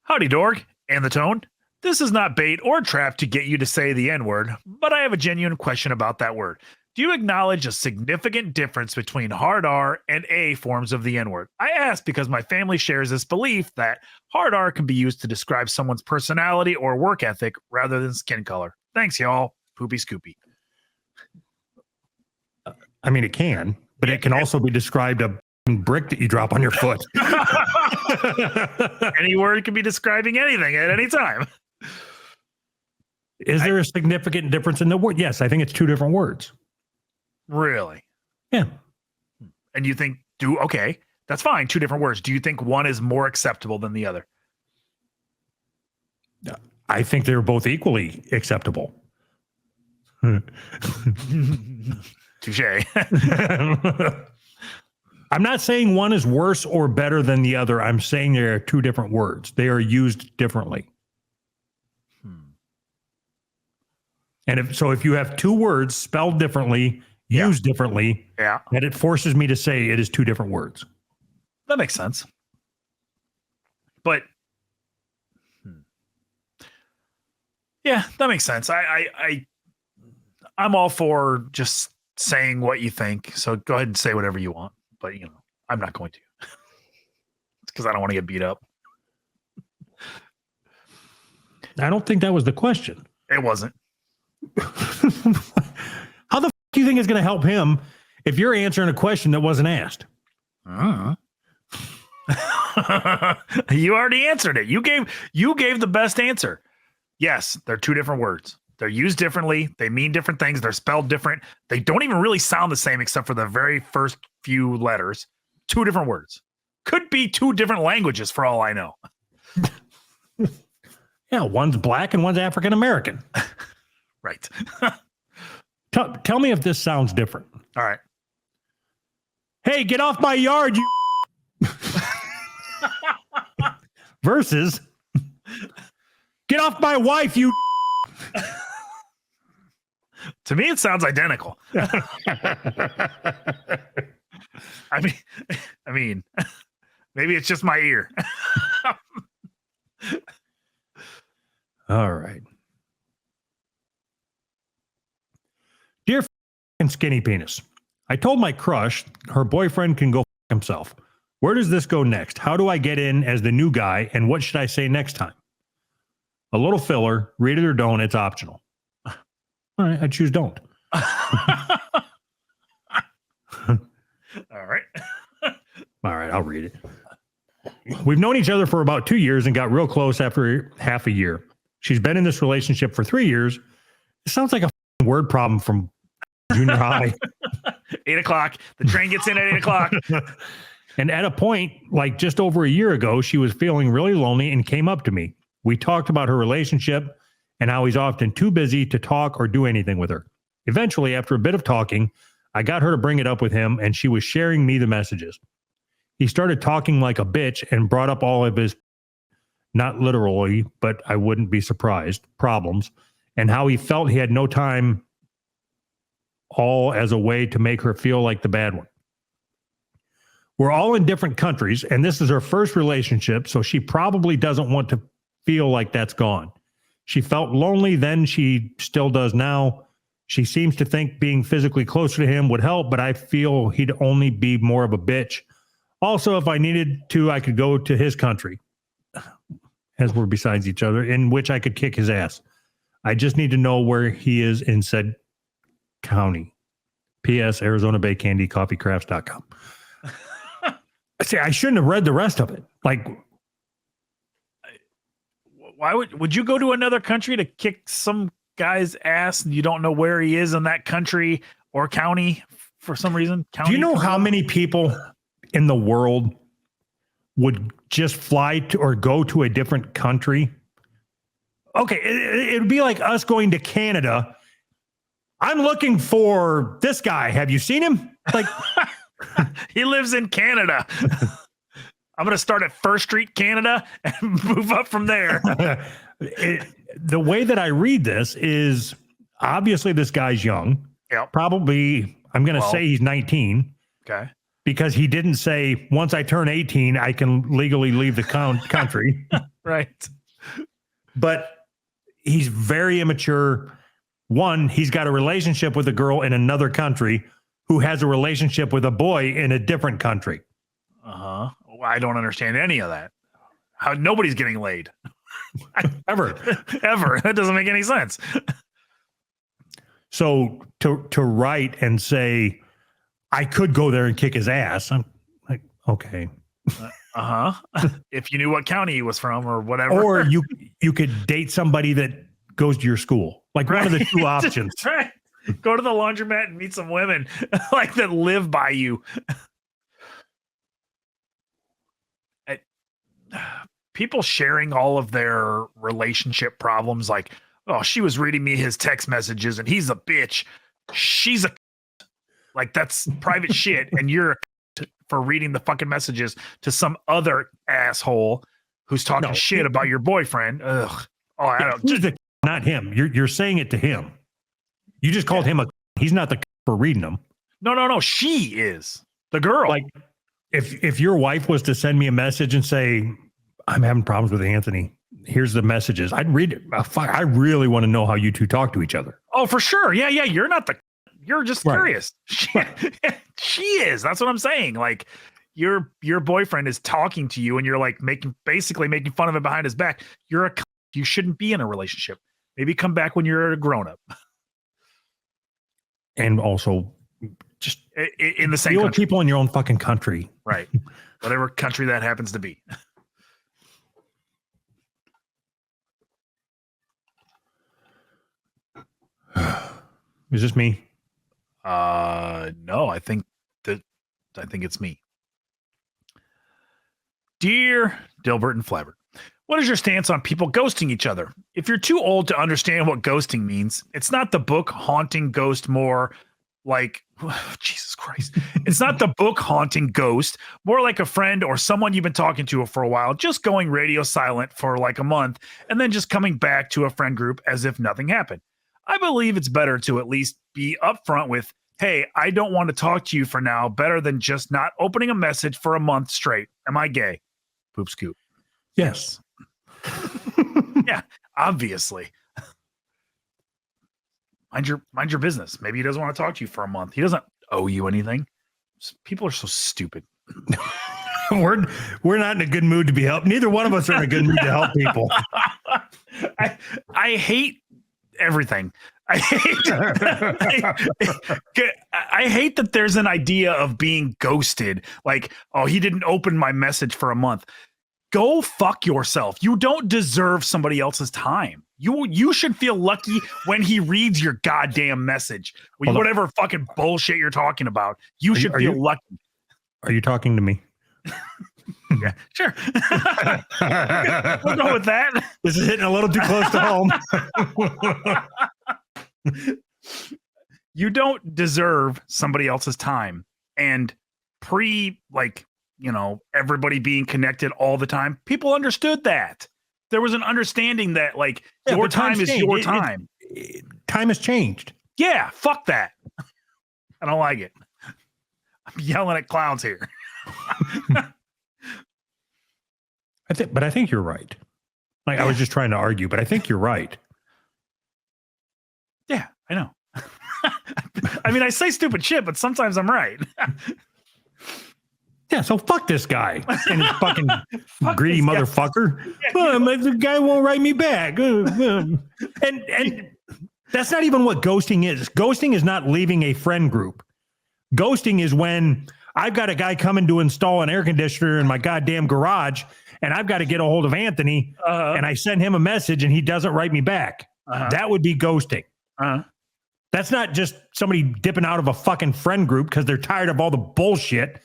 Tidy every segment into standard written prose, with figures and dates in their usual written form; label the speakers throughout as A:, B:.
A: Howdy, dork, and the tone. This is not bait or trap to get you to say the N-word, but I have a genuine question about that word. Do you acknowledge a significant difference between hard R and A forms of the N-word? I ask because my family shares this belief that hard R can be used to describe someone's personality or work ethic rather than skin color. Thanks, y'all. Poopy Scoopy.
B: I mean, it can, but it can also be described a brick that you drop on your foot.
A: Any word can be describing anything at any time.
B: Is there a significant difference in the word? Yes, I think it's two different words.
A: Really?
B: Yeah.
A: And you think, okay, that's fine. Two different words. Do you think one is more acceptable than the other?
B: I think they're both equally acceptable.
A: Touche.
B: I'm not saying one is worse or better than the other. I'm saying there are two different words. They are used differently. And if you have two words spelled differently, used differently,
A: that
B: it forces me to say it is two different words.
A: That makes sense. But yeah, that makes sense. I'm all for just saying what you think. So go ahead and say whatever you want. But I'm not going to. It's because I don't want to get beat up.
B: I don't think that was the question.
A: It wasn't.
B: How the f do you think it's going to help him if you're answering a question that wasn't asked?
A: You already answered it. You gave the best answer. Yes, they're two different words. They're used differently. They mean different things. They're spelled different. They don't even really sound the same except for the very first few letters. Two different words. Could be two different languages for all I know.
B: Yeah, one's black and one's African American.
A: Right.
B: Tell me if this sounds different.
A: All right.
B: Hey, get off my yard, you. Versus, get off my wife, you.
A: To me, it sounds identical. I mean, maybe it's just my ear.
B: All right. Dear skinny penis, I told my crush her boyfriend can go himself. Where does this go next? How do I get in as the new guy? And what should I say next time? A little filler, read it or don't. It's optional. All right, I choose don't.
A: All right.
B: All right, I'll read it. We've known each other for about 2 years and got real close after half a year. She's been in this relationship for 3 years. It sounds like a word problem from junior high.
A: 8 o'clock. The train gets in at 8 o'clock.
B: And at a point, like just over a year ago, she was feeling really lonely and came up to me. We talked about her relationship and how he's often too busy to talk or do anything with her. Eventually, after a bit of talking, I got her to bring it up with him, and she was sharing me the messages. He started talking like a bitch and brought up all of his, not literally, but I wouldn't be surprised, problems, and how he felt he had no time, all as a way to make her feel like the bad one. We're all in different countries, and this is her first relationship, so she probably doesn't want to feel like that's gone. She felt lonely then, she still does now. She seems to think being physically closer to him would help, but I feel he'd only be more of a bitch. Also, if I needed to, I could go to his country, as we're besides each other, in which I could kick his ass. I just need to know where he is in said county. P.S. Arizona Bay Candy Coffeecrafts.com. See, I shouldn't have read the rest of it. Like,
A: why would you go to another country to kick some guy's ass and you don't know where he is in that country or county for some reason?
B: Do you know how many people in the world would just fly to or go to a different country? Okay, it'd be like us going to Canada. I'm looking for this guy. Have you seen him? Like,
A: he lives in Canada. I'm going to start at First Street, Canada, and move up from there.
B: The way that I read this is obviously this guy's young.
A: Yep.
B: Probably, I'm going to say he's 19.
A: Okay.
B: Because he didn't say, once I turn 18, I can legally leave the country.
A: Right.
B: But he's very immature. One, he's got a relationship with a girl in another country who has a relationship with a boy in a different country.
A: Uh-huh. Well, I don't understand any of that. How nobody's getting laid.
B: Ever.
A: Ever. That doesn't make any sense.
B: So to write and say, I could go there and kick his ass. I'm like, okay.
A: If you knew what county he was from or whatever.
B: Or you could date somebody that goes to your school. Like one of the two options.
A: Right. Go to the laundromat and meet some women like that live by you. People sharing all of their relationship problems, like, oh, she was reading me his text messages and he's a bitch. She's a like, that's private shit. And you're for reading the fucking messages to some other asshole who's talking shit about your boyfriend. Ugh. Oh, I don't.
B: Not him. You're saying it to him. You just called him a. He's not the for reading them.
A: No. She is the girl.
B: Like, if your wife was to send me a message and say, I'm having problems with Anthony, here's the messages, I'd read it. I really want to know how you two talk to each other.
A: Oh, for sure. Yeah. You're not the. You're just curious. She is. That's what I'm saying. Like, your boyfriend is talking to you, and you're like basically making fun of him behind his back. You're a. You shouldn't be in a relationship. Maybe come back when you're a grown up. And
B: also, just
A: in the same country.
B: People in your own fucking country.
A: Right. Whatever country that happens to be.
B: Is this me?
A: No, I think it's me. Dear Dilbert and Flabber, what is your stance on people ghosting each other? If you're too old to understand what ghosting means, it's not the book haunting ghost, more like, Jesus Christ. It's not the book haunting ghost, more like a friend or someone you've been talking to for a while, just going radio silent for like a month and then just coming back to a friend group as if nothing happened. I believe it's better to at least be upfront with, hey, I don't want to talk to you for now, better than just not opening a message for a month straight. Am I gay? Poop scoop.
B: Yes.
A: Yeah, obviously. Mind your business. Maybe he doesn't want to talk to you for a month. He doesn't owe you anything. People are so stupid.
B: We're not in a good mood to be helped. Neither one of us are in a good mood to help people.
A: I hate everything. I hate that there's an idea of being ghosted. Like, oh, he didn't open my message for a month. Go fuck yourself. You don't deserve somebody else's time. You should feel lucky when he reads your goddamn message. Whatever fucking bullshit you're talking about. You should feel lucky.
B: Are you talking to me?
A: Yeah, sure. We'll go with that.
B: This is hitting a little too close to home.
A: You don't deserve somebody else's time. And everybody being connected all the time, people understood that. There was an understanding that your time is your time.
B: Time has changed.
A: Yeah, fuck that. I don't like it. I'm yelling at clouds here.
B: I think you're right. I was just trying to argue, but I think you're right.
A: Yeah, I know. I mean, I say stupid shit, but sometimes I'm right.
B: Yeah, so fuck this guy and his fucking greedy motherfucker. The guy won't write me back. And that's not even what ghosting is. Ghosting is not leaving a friend group. Ghosting is when I've got a guy coming to install an air conditioner in my goddamn garage, and I've got to get a hold of Anthony, and I send him a message and he doesn't write me back. That would be ghosting. That's not just somebody dipping out of a fucking friend group because they're tired of all the bullshit.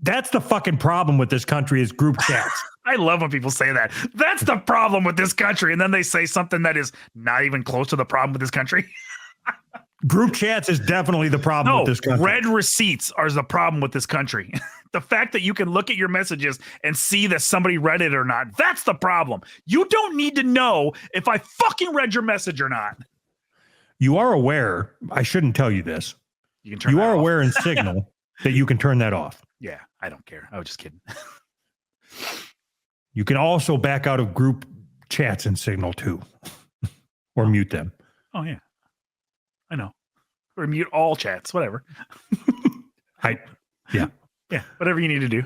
B: That's the fucking problem with this country is group chats.
A: I love when people say that. That's the problem with this country. And then they say something that is not even close to the problem with this country.
B: Group chats is definitely the problem with this country.
A: Red receipts are the problem with this country. The fact that you can look at your messages and see that somebody read it or not, that's the problem. You don't need to know if I fucking read your message or not.
B: You are aware, I shouldn't tell you this. You are aware in Signal that you can turn that off.
A: Yeah, I don't care. I was just kidding.
B: You can also back out of group chats in Signal too, or mute them.
A: Oh, yeah. I know. Or mute all chats, whatever.
B: Yeah.
A: Yeah, whatever you need to do.